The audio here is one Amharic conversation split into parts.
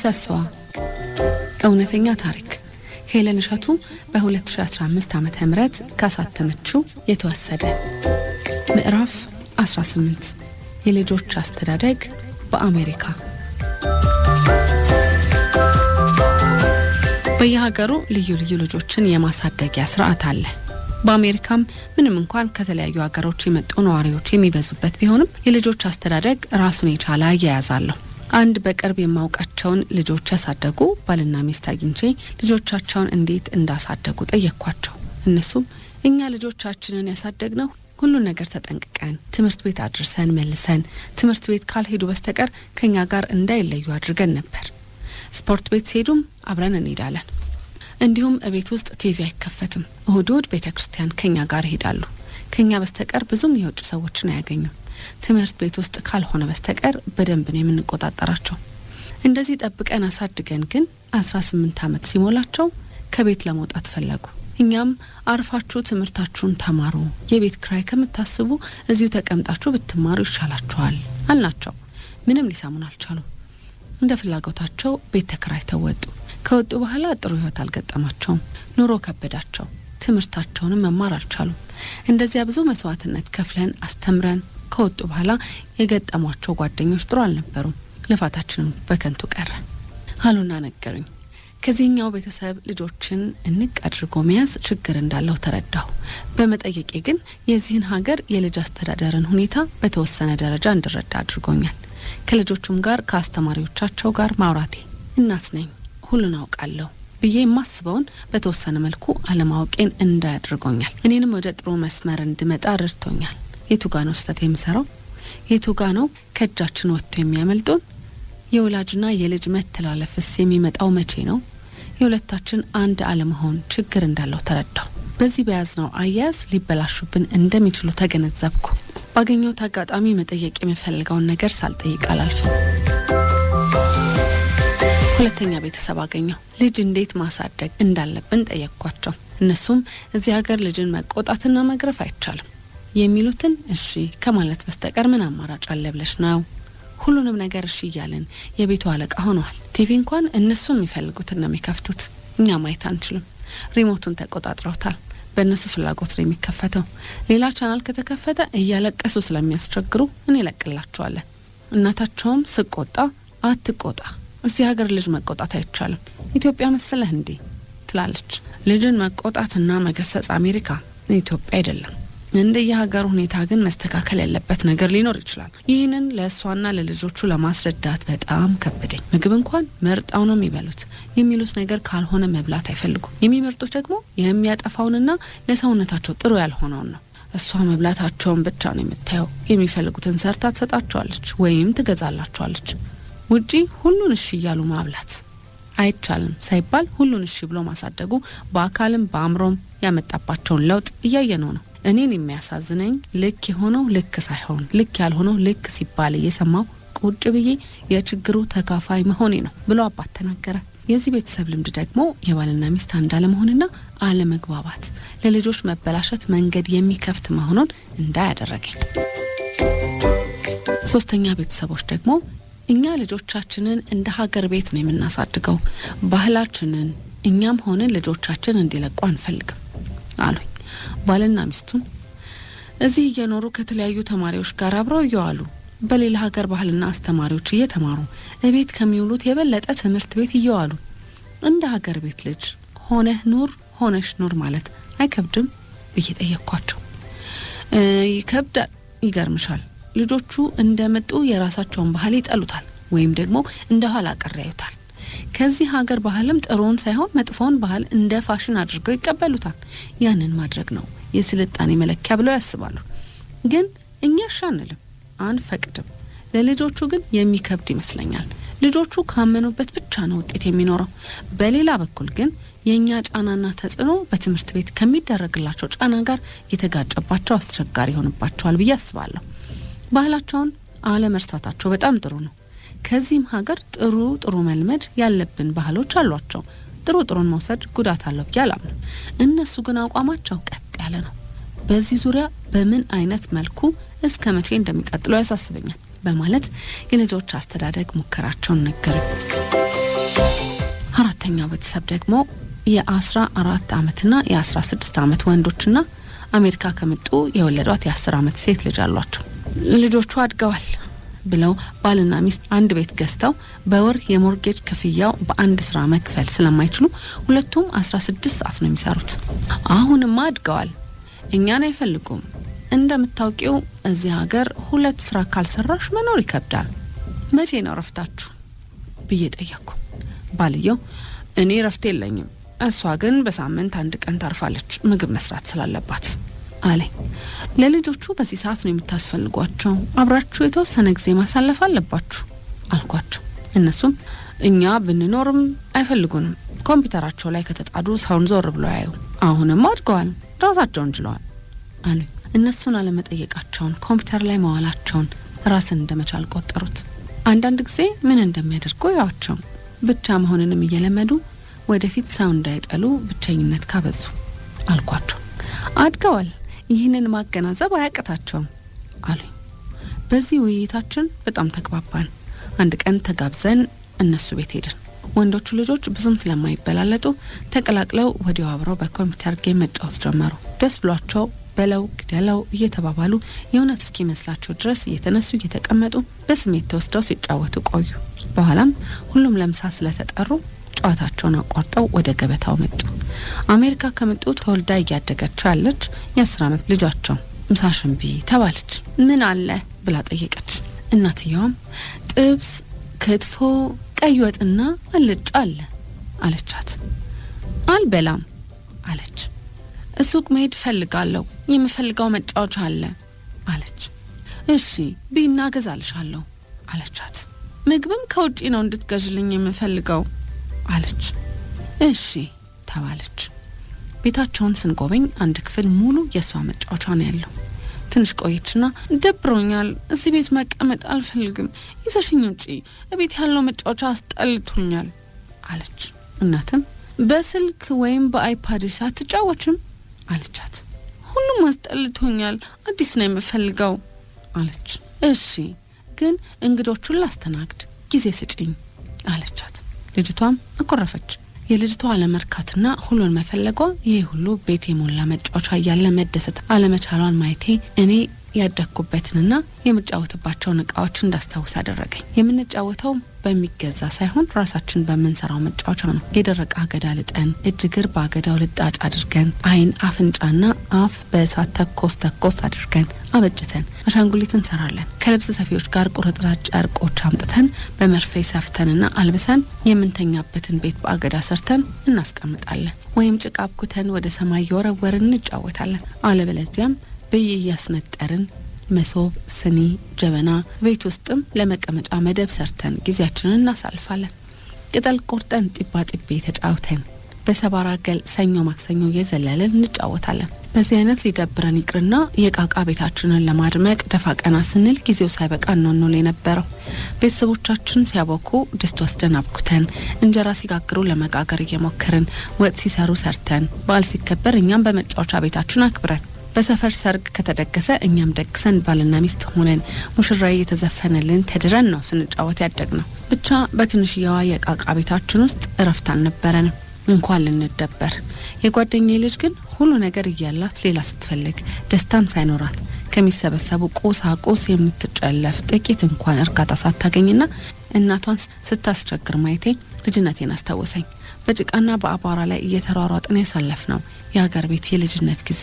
ምሰሶዋ እውነተኛ ታሪክ ሄለን እሸቱ በ2015 ዓመተ ምህረት ካሳተመችው የተወሰደ ምዕራፍ 18 የልጆች አስተዳደግ በአሜሪካ። በየሀገሩ ልዩ ልዩ ልጆችን የማሳደጊያ ስርዓት አለ። በአሜሪካም ምንም እንኳን ከተለያዩ ሀገሮች የመጡ ነዋሪዎች የሚበዙበት ቢሆንም የልጆች አስተዳደግ ራሱን የቻለ አያያዝ አለው። አንድ በቅርብ የማውቃቸውን ልጆች ያሳደጉ ባልና ሚስት አግኝቼ ልጆቻቸውን እንዴት እንዳሳደጉ ጠየቅኳቸው። እነሱም እኛ ልጆቻችንን ያሳደግነው ሁሉን ነገር ተጠንቅቀን ትምህርት ቤት አድርሰን መልሰን ትምህርት ቤት ካልሄዱ በስተቀር ከኛ ጋር እንዳይለዩ አድርገን ነበር። ስፖርት ቤት ሲሄዱም አብረን እንሄዳለን። እንዲሁም እቤት ውስጥ ቲቪ አይከፈትም። እሁድ ቤተክርስቲያን ከኛ ጋር ይሄዳሉ። ከኛ በስተቀር ብዙም የውጭ ሰዎችን አያገኙም። ትምህርት ቤት ውስጥ ካልሆነ በስተቀር በደንብ ነው የምንቆጣጠራቸው። እንደዚህ ጠብቀን አሳድገን ግን 18 ዓመት ሲሞላቸው ከቤት ለመውጣት ፈለጉ። እኛም አርፋችሁ ትምህርታችሁን ተማሩ፣ የቤት ክራይ ከምታስቡ እዚሁ ተቀምጣችሁ ብትማሩ ይሻላችኋል አልናቸው። ምንም ሊሰሙን አልቻሉም። እንደ ፍላጎታቸው ቤት ተከራይተው ወጡ። ከወጡ በኋላ ጥሩ ህይወት አልገጠማቸውም። ኑሮ ከበዳቸው። ትምህርታቸውንም መማር አልቻሉም። እንደዚያ ብዙ መስዋዕትነት ከፍለን አስተምረን ከወጡ በኋላ የገጠሟቸው ጓደኞች ጥሩ አልነበሩም። ልፋታችንም በከንቱ ቀረ አሉና ነገሩኝ። ከዚህኛው ቤተሰብ ልጆችን እንቅ አድርጎ መያዝ ችግር እንዳለው ተረዳሁ። በመጠየቄ ግን የዚህን ሀገር የልጅ አስተዳደርን ሁኔታ በተወሰነ ደረጃ እንድረዳ አድርጎኛል። ከልጆቹም ጋር ከአስተማሪዎቻቸው ጋር ማውራቴ እናት ነኝ ሁሉን አውቃለሁ ብዬ የማስበውን በተወሰነ መልኩ አለማወቄን እንዳያድርጎኛል። እኔንም ወደ ጥሩ መስመር እንድመጣ ረድቶኛል። የቱጋ ነው ስህተት የምሰራው? የቱጋ ነው ከእጃችን ወጥቶ የሚያመልጡን? የወላጅና የልጅ መተላለፍስ የሚመጣው መቼ ነው? የሁለታችን አንድ አለመሆን ችግር እንዳለው ተረዳሁ። በዚህ በያዝነው አያያዝ ሊበላሹብን እንደሚችሉ ተገነዘብኩ። ባገኘሁት አጋጣሚ መጠየቅ የምፈልገውን ነገር ሳልጠይቅ አላልፍም። ሁለተኛ ቤተሰብ አገኘሁ። ልጅ እንዴት ማሳደግ እንዳለብን ጠየቅኳቸው። እነሱም እዚህ ሀገር ልጅን መቆጣትና መግረፍ አይቻልም የሚሉትን እሺ ከማለት በስተቀር ምን አማራጭ አለ ብለሽ ነው? ሁሉንም ነገር እሺ እያለን የቤቱ አለቃ ሆነዋል። ቲቪ እንኳን እነሱ የሚፈልጉትን ነው የሚከፍቱት። እኛ ማየት አንችልም። ሪሞቱን ተቆጣጥረውታል። በእነሱ ፍላጎት ነው የሚከፈተው። ሌላ ቻናል ከተከፈተ እያለቀሱ ስለሚያስቸግሩ እኔ ለቅላቸዋለን። እናታቸውም ስቆጣ አትቆጣ፣ እዚህ ሀገር ልጅ መቆጣት አይቻልም፣ ኢትዮጵያ መሰለህ እንዴ ትላለች። ልጅን መቆጣትና መገሰጽ አሜሪካ፣ ኢትዮጵያ አይደለም። እንደየሀገሩ ሁኔታ ግን መስተካከል ያለበት ነገር ሊኖር ይችላል። ይህንን ለእሷና ለልጆቹ ለማስረዳት በጣም ከበደኝ። ምግብ እንኳን መርጣው ነው የሚበሉት። የሚሉት ነገር ካልሆነ መብላት አይፈልጉም። የሚመርጡት ደግሞ የሚያጠፋውንና ለሰውነታቸው ጥሩ ያልሆነውን ነው። እሷ መብላታቸውን ብቻ ነው የምታየው። የሚፈልጉትን ሰርታ ትሰጣቸዋለች ወይም ትገዛላቸዋለች። ውጪ ሁሉን እሺ እያሉ ማብላት አይቻልም ሳይባል ሁሉን እሺ ብሎ ማሳደጉ በአካልም በአእምሮም ያመጣባቸውን ለውጥ እያየነው ነው። እኔን የሚያሳዝነኝ ልክ የሆነው ልክ ሳይሆን ልክ ያልሆነው ልክ ሲባል እየሰማው ቁጭ ብዬ የችግሩ ተካፋይ መሆኔ ነው ብሎ አባት ተናገረ። የዚህ ቤተሰብ ልምድ ደግሞ የባልና ሚስት አንድ አለመሆንና አለመግባባት ለልጆች መበላሸት መንገድ የሚከፍት መሆኑን እንዳያደረገኝ። ሶስተኛ ቤተሰቦች ደግሞ እኛ ልጆቻችንን እንደ ሀገር ቤት ነው የምናሳድገው፣ ባህላችንን እኛም ሆነ ልጆቻችን እንዲለቁ አንፈልግም አሉኝ። ባልና ሚስቱን እዚህ እየኖሩ ከተለያዩ ተማሪዎች ጋር አብረው እየዋሉ በሌላ ሀገር ባህልና አስተማሪዎች እየተማሩ እቤት ከሚውሉት የበለጠ ትምህርት ቤት እየዋሉ እንደ ሀገር ቤት ልጅ ሆነህ ኑር ሆነሽ ኑር ማለት አይከብድም ብዬ ጠየቅኳቸው። ይከብዳል። ይገርምሻል፣ ልጆቹ እንደመጡ የራሳቸውን ባህል ይጠሉታል ወይም ደግሞ እንደ ኋላ ቀር ያዩታል። ከዚህ ሀገር ባህልም ጥሩውን ሳይሆን መጥፎውን ባህል እንደ ፋሽን አድርገው ይቀበሉታል። ያንን ማድረግ ነው የስልጣኔ መለኪያ ብለው ያስባሉ። ግን እኛ ሻንልም አንፈቅድም። ለልጆቹ ግን የሚከብድ ይመስለኛል። ልጆቹ ካመኑበት ብቻ ነው ውጤት የሚኖረው። በሌላ በኩል ግን የኛ ጫናና ተጽዕኖ በትምህርት ቤት ከሚደረግላቸው ጫና ጋር የተጋጨባቸው አስቸጋሪ ይሆንባቸዋል ብዬ አስባለሁ። ባህላቸውን አለመርሳታቸው በጣም ጥሩ ነው። ከዚህም ሀገር ጥሩ መልመድ ያለብን ባህሎች አሏቸው። ጥሩን መውሰድ ጉዳት አለው ብዬ አላምንም። እነሱ ግን አቋማቸው ቀጥ ያለ ነው። በዚህ ዙሪያ በምን አይነት መልኩ እስከ መቼ እንደሚቀጥሉ ያሳስበኛል በማለት የልጆች አስተዳደግ ሙከራቸውን ነገሩ። አራተኛው ቤተሰብ ደግሞ የ14 ዓመትና የ16 ዓመት ወንዶችና አሜሪካ ከመጡ የወለዷት የ10 ዓመት ሴት ልጅ አሏቸው። ልጆቹ አድገዋል ብለው ባልና ሚስት አንድ ቤት ገዝተው በወር የሞርጌጅ ክፍያው በአንድ ስራ መክፈል ስለማይችሉ ሁለቱም 16 ሰዓት ነው የሚሰሩት። አሁንም አድገዋል፣ እኛን አይፈልጉም። እንደምታውቂው እዚህ ሀገር ሁለት ስራ ካልሰራሽ መኖር ይከብዳል። መቼ ነው ረፍታችሁ ብዬ ጠየቅኩ። ባልየው እኔ ረፍት የለኝም፣ እሷ ግን በሳምንት አንድ ቀን ታርፋለች ምግብ መስራት ስላለባት አለኝ። ለልጆቹ በዚህ ሰዓት ነው የምታስፈልጓቸው፣ አብራችሁ የተወሰነ ጊዜ ማሳለፍ አለባችሁ አልኳቸው። እነሱም እኛ ብንኖርም አይፈልጉንም፣ ኮምፒውተራቸው ላይ ከተጣዱ ሰውን ዞር ብሎ ያዩ፣ አሁንም አድገዋል፣ ራሳቸውን ችለዋል አሉኝ። እነሱን አለመጠየቃቸውን ኮምፒውተር ላይ መዋላቸውን ራስን እንደመቻል ቆጠሩት። አንዳንድ ጊዜ ምን እንደሚያደርጉ ያዋቸው፣ ብቻ መሆንንም እየለመዱ ወደፊት ሰው እንዳይጠሉ ብቸኝነት ካበዙ አልኳቸው። አድገዋል፣ ይህንን ማገናዘብ አያቅታቸውም አሉኝ። በዚህ ውይይታችን በጣም ተግባባን። አንድ ቀን ተጋብዘን እነሱ ቤት ሄድን። ወንዶቹ ልጆች ብዙም ስለማይበላለጡ ተቀላቅለው ወዲያው አብረው በኮምፒውተር ጌም መጫወት ጀመሩ። ደስ ብሏቸው በለው ግደለው እየተባባሉ የእውነት እስኪመስላቸው ድረስ እየተነሱ እየተቀመጡ በስሜት ተወስደው ሲጫወቱ ቆዩ። በኋላም ሁሉም ለምሳ ስለተጠሩ ጨዋታቸውን አቋርጠው ወደ ገበታው መጡ። አሜሪካ ከመጡ ተወልዳ እያደገች ያለች የ10 ዓመት ልጃቸው ምሳሽን ቢ ተባለች። ምን አለ ብላ ጠየቀች። እናትየዋም ጥብስ፣ ክትፎ፣ ቀይ ወጥና አልጫ አለ አለቻት። አልበላም አለች። ሱቅ መሄድ ፈልጋለሁ፣ የምፈልገው መጫወቻ አለ አለች። እሺ ቢና ገዛልሻለሁ አለቻት። ምግብም ከውጪ ነው እንድትገዥልኝ የምፈልገው አለች። እሺ ተባለች። ቤታቸውን ስንጎበኝ አንድ ክፍል ሙሉ የሷ መጫወቻ ነው ያለው። ትንሽ ቆየችና ደብሮኛል፣ እዚህ ቤት መቀመጥ አልፈልግም፣ ይዘሽኝ ውጪ፣ ቤት ያለው መጫወቻ አስጠልቶኛል አለች። እናትም በስልክ ወይም በአይፓድሽ አትጫወችም አለቻት። ሁሉም አስጠልቶኛል፣ አዲስ ነው የምፈልገው አለች። እሺ ግን እንግዶቹን ላስተናግድ፣ ጊዜ ስጪኝ አለቻት። ልጅቷም አኮረፈች። የልጅቷ አለመርካትና ሁሉን መፈለጓ ይሄ ሁሉ ቤት የሞላ መጫወቻ እያለ መደሰት አለመቻሏን ማየቴ እኔ ያደኩበትንና የምጫወትባቸውን እቃዎች እንዳስታውስ አደረገኝ። የምንጫወተው በሚገዛ ሳይሆን ራሳችን በምንሰራው መጫወቻ ነው። የደረቀ አገዳ ልጠን እጅ እግር በአገዳው ልጣጭ አድርገን አይን አፍንጫና አፍ በእሳት ተኮስ አድርገን አበጅተን አሻንጉሊት እንሰራለን። ከልብስ ሰፊዎች ጋር ቁርጥራጭ ጨርቆች አምጥተን በመርፌ ሰፍተንና አልብሰን የምንተኛበትን ቤት በአገዳ ሰርተን እናስቀምጣለን። ወይም ጭቃ አብኩተን ወደ ሰማይ የወረወርን እንጫወታለን። አለበለዚያም በየያስነጠርን መሶብ፣ ስኒ፣ ጀበና ቤት ውስጥም ለመቀመጫ መደብ ሰርተን ጊዜያችንን እናሳልፋለን። ቅጠል ቆርጠን ጢባ ጢቤ ተጫውተን በሰባራ ገል ሰኞ ማክሰኞ የዘለልን እንጫወታለን። በዚህ አይነት ሊደብረን ይቅርና የቃቃ ቤታችንን ለማድመቅ ደፋ ቀና ስንል ጊዜው ሳይበቃ ነው የነበረው። ቤተሰቦቻችን ሲያቦኩ ድስት ወስደን አብኩተን፣ እንጀራ ሲጋግሩ ለመጋገር እየሞከርን፣ ወጥ ሲሰሩ ሰርተን፣ በዓል ሲከበር እኛም በመጫወቻ ቤታችን አክብረን፣ በሰፈር ሰርግ ከተደገሰ እኛም ደግሰን ባልና ሚስት ሆነን ሙሽራዬ የተዘፈነልን ተድረን ነው ስንጫወት ያደግነው። ብቻ በትንሽዬዋ የቃቃ ቤታችን ውስጥ እረፍት አልነበረንም እንኳን ልንደበር። የጓደኛዬ ልጅ ግን ሁሉ ነገር እያላት ሌላ ስትፈልግ ደስታም ሳይኖራት ከሚሰበሰቡ ቁሳቁስ የምትጨለፍ ጥቂት እንኳን እርካታ ሳታገኝና እናቷን ስታስቸግር ማየቴ ልጅነቴን አስታወሰኝ። በጭቃና በአቧራ ላይ እየተሯሯጥን ያሳለፍነው የሀገር ቤት የልጅነት ጊዜ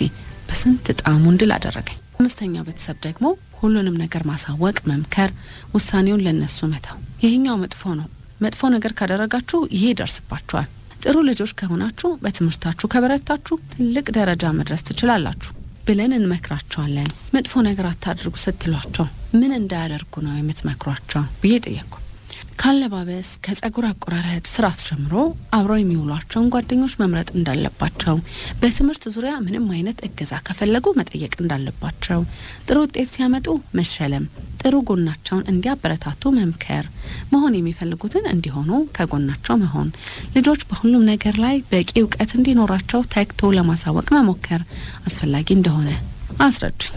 በስንት ጣዕሙ እንድል አደረገኝ። አምስተኛው ቤተሰብ ደግሞ ሁሉንም ነገር ማሳወቅ፣ መምከር፣ ውሳኔውን ለነሱ መተው። ይሄኛው መጥፎ ነው። መጥፎ ነገር ካደረጋችሁ ይሄ ይደርስባችኋል። ጥሩ ልጆች ከሆናችሁ በትምህርታችሁ ከበረታችሁ ትልቅ ደረጃ መድረስ ትችላላችሁ ብለን እንመክራቸዋለን። መጥፎ ነገር አታድርጉ ስትሏቸው ምን እንዳያደርጉ ነው የምትመክሯቸው ብዬ ጠየቅኩ። ካለባበስ ከጸጉር አቆራረጥ ስርዓት ጀምሮ አብረው የሚውሏቸውን ጓደኞች መምረጥ እንዳለባቸው፣ በትምህርት ዙሪያ ምንም አይነት እገዛ ከፈለጉ መጠየቅ እንዳለባቸው፣ ጥሩ ውጤት ሲያመጡ መሸለም፣ ጥሩ ጎናቸውን እንዲያበረታቱ መምከር፣ መሆን የሚፈልጉትን እንዲሆኑ ከጎናቸው መሆን፣ ልጆች በሁሉም ነገር ላይ በቂ እውቀት እንዲኖራቸው ተግቶ ለማሳወቅ መሞከር አስፈላጊ እንደሆነ አስረዱኝ።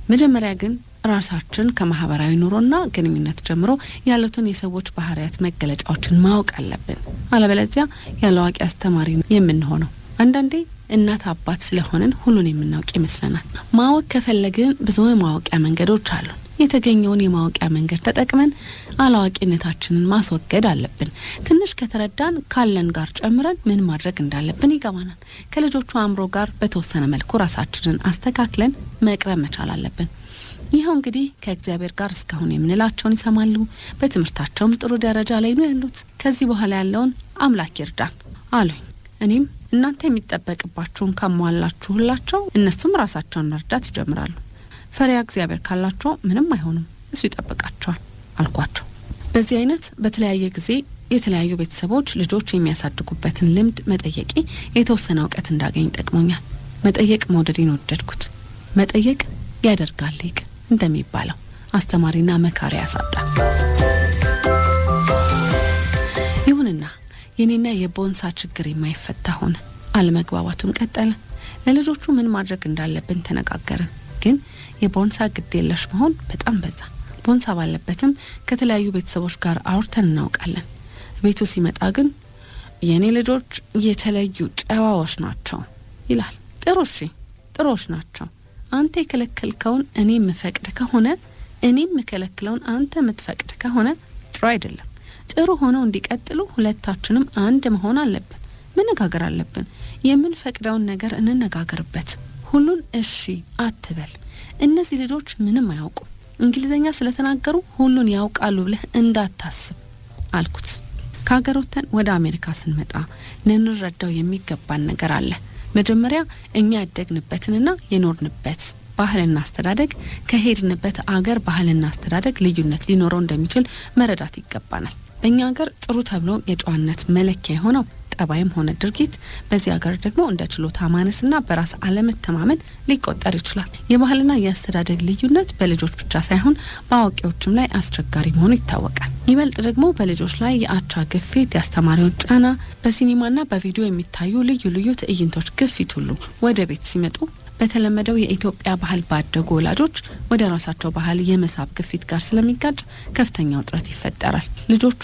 መጀመሪያ ግን ራሳችን ከማህበራዊ ኑሮና ግንኙነት ጀምሮ ያሉትን የሰዎች ባህሪያት መገለጫዎችን ማወቅ አለብን። አለበለዚያ ያለዋቂ አስተማሪ የምንሆነው። አንዳንዴ እናት አባት ስለሆነን ሁሉን የምናውቅ ይመስለናል። ማወቅ ከፈለግን ብዙ የማወቂያ መንገዶች አሉ። የተገኘውን የማወቂያ መንገድ ተጠቅመን አላዋቂነታችንን ማስወገድ አለብን። ትንሽ ከተረዳን ካለን ጋር ጨምረን ምን ማድረግ እንዳለብን ይገባናል። ከልጆቹ አእምሮ ጋር በተወሰነ መልኩ ራሳችንን አስተካክለን መቅረብ መቻል አለብን። ይኸው እንግዲህ ከእግዚአብሔር ጋር እስካሁን የምንላቸውን ይሰማሉ። በትምህርታቸውም ጥሩ ደረጃ ላይ ነው ያሉት። ከዚህ በኋላ ያለውን አምላክ ይርዳን አሉኝ። እኔም እናንተ የሚጠበቅባችሁን ካሟላችሁላቸው እነሱም ራሳቸውን መርዳት ይጀምራሉ። ፈሪያ እግዚአብሔር ካላቸው ምንም አይሆንም፣ እሱ ይጠብቃቸዋል አልኳቸው። በዚህ አይነት በተለያየ ጊዜ የተለያዩ ቤተሰቦች ልጆች የሚያሳድጉበትን ልምድ መጠየቄ የተወሰነ እውቀት እንዳገኝ ጠቅሞኛል። መጠየቅ መውደዴን ወደድኩት። መጠየቅ ያደርጋል ሊቅ እንደሚባለው አስተማሪና መካሪ ያሳጣል። ይሁንና የኔና የቦንሳ ችግር የማይፈታ ሆነ። አለመግባባቱም ቀጠለ። ለልጆቹ ምን ማድረግ እንዳለብን ተነጋገርን። ግን የቦንሳ ግዴለሽ መሆን በጣም በዛ። ቦንሳ ባለበትም ከተለያዩ ቤተሰቦች ጋር አውርተን እናውቃለን። ቤቱ ሲመጣ ግን የኔ ልጆች የተለዩ ጨዋዎች ናቸው ይላል። ጥሩሽ ናቸው። አንተ የከለከልከውን እኔ የምፈቅድ ከሆነ እኔም የከለከለውን አንተ የምትፈቅድ ከሆነ ጥሩ አይደለም። ጥሩ ሆነው እንዲቀጥሉ ሁለታችንም አንድ መሆን አለብን። መነጋገር አለብን። የምንፈቅደውን ነገር እንነጋገርበት። ሁሉን እሺ አትበል። እነዚህ ልጆች ምንም አያውቁ። እንግሊዘኛ ስለተናገሩ ሁሉን ያውቃሉ ብለህ እንዳታስብ አልኩት። ከሀገር ወጥተን ወደ አሜሪካ ስንመጣ ልንረዳው የሚገባን ነገር አለ። መጀመሪያ እኛ ያደግንበትንና የኖርንበት ባህልና አስተዳደግ ከሄድንበት አገር ባህልና አስተዳደግ ልዩነት ሊኖረው እንደሚችል መረዳት ይገባናል። በእኛ ሀገር ጥሩ ተብሎ የጨዋነት መለኪያ የሆነው ጠባይም ሆነ ድርጊት በዚህ ሀገር ደግሞ እንደ ችሎታ ማነስና በራስ አለመተማመን ሊቆጠር ይችላል። የባህልና የአስተዳደግ ልዩነት በልጆች ብቻ ሳይሆን በአዋቂዎችም ላይ አስቸጋሪ መሆኑ ይታወቃል። ይበልጥ ደግሞ በልጆች ላይ የአቻ ግፊት፣ የአስተማሪዎች ጫና፣ በሲኒማና በቪዲዮ የሚታዩ ልዩ ልዩ ትዕይንቶች ግፊት ሁሉ ወደ ቤት ሲመጡ በተለመደው የኢትዮጵያ ባህል ባደጉ ወላጆች ወደ ራሳቸው ባህል የመሳብ ግፊት ጋር ስለሚጋጭ ከፍተኛ ውጥረት ይፈጠራል። ልጆቹ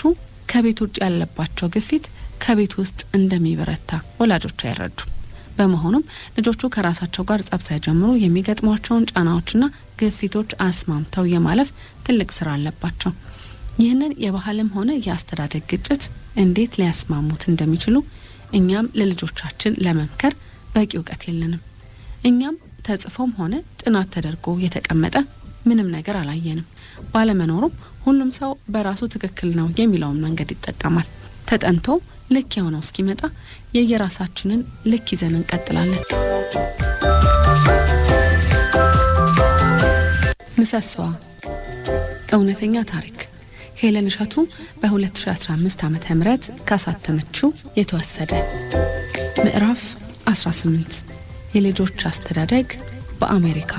ከቤት ውጭ ያለባቸው ግፊት ከቤት ውስጥ እንደሚበረታ ወላጆች አይረዱም። በመሆኑም ልጆቹ ከራሳቸው ጋር ጸብ ሳይጀምሩ የሚገጥሟቸውን ጫናዎችና ግፊቶች አስማምተው የማለፍ ትልቅ ስራ አለባቸው። ይህንን የባህልም ሆነ የአስተዳደግ ግጭት እንዴት ሊያስማሙት እንደሚችሉ እኛም ለልጆቻችን ለመምከር በቂ እውቀት የለንም። እኛም ተጽፎም ሆነ ጥናት ተደርጎ የተቀመጠ ምንም ነገር አላየንም። ባለመኖሩም ሁሉም ሰው በራሱ ትክክል ነው የሚለውን መንገድ ይጠቀማል። ተጠንቶ ልክ የሆነው እስኪመጣ የየራሳችንን ልክ ይዘን እንቀጥላለን። ምሰሶዋ እውነተኛ ታሪክ ሄለን እሸቱ በ2015 ዓመተ ምህረት ካሳተመችው የተወሰደ። ምዕራፍ 18 የልጆች አስተዳደግ በአሜሪካ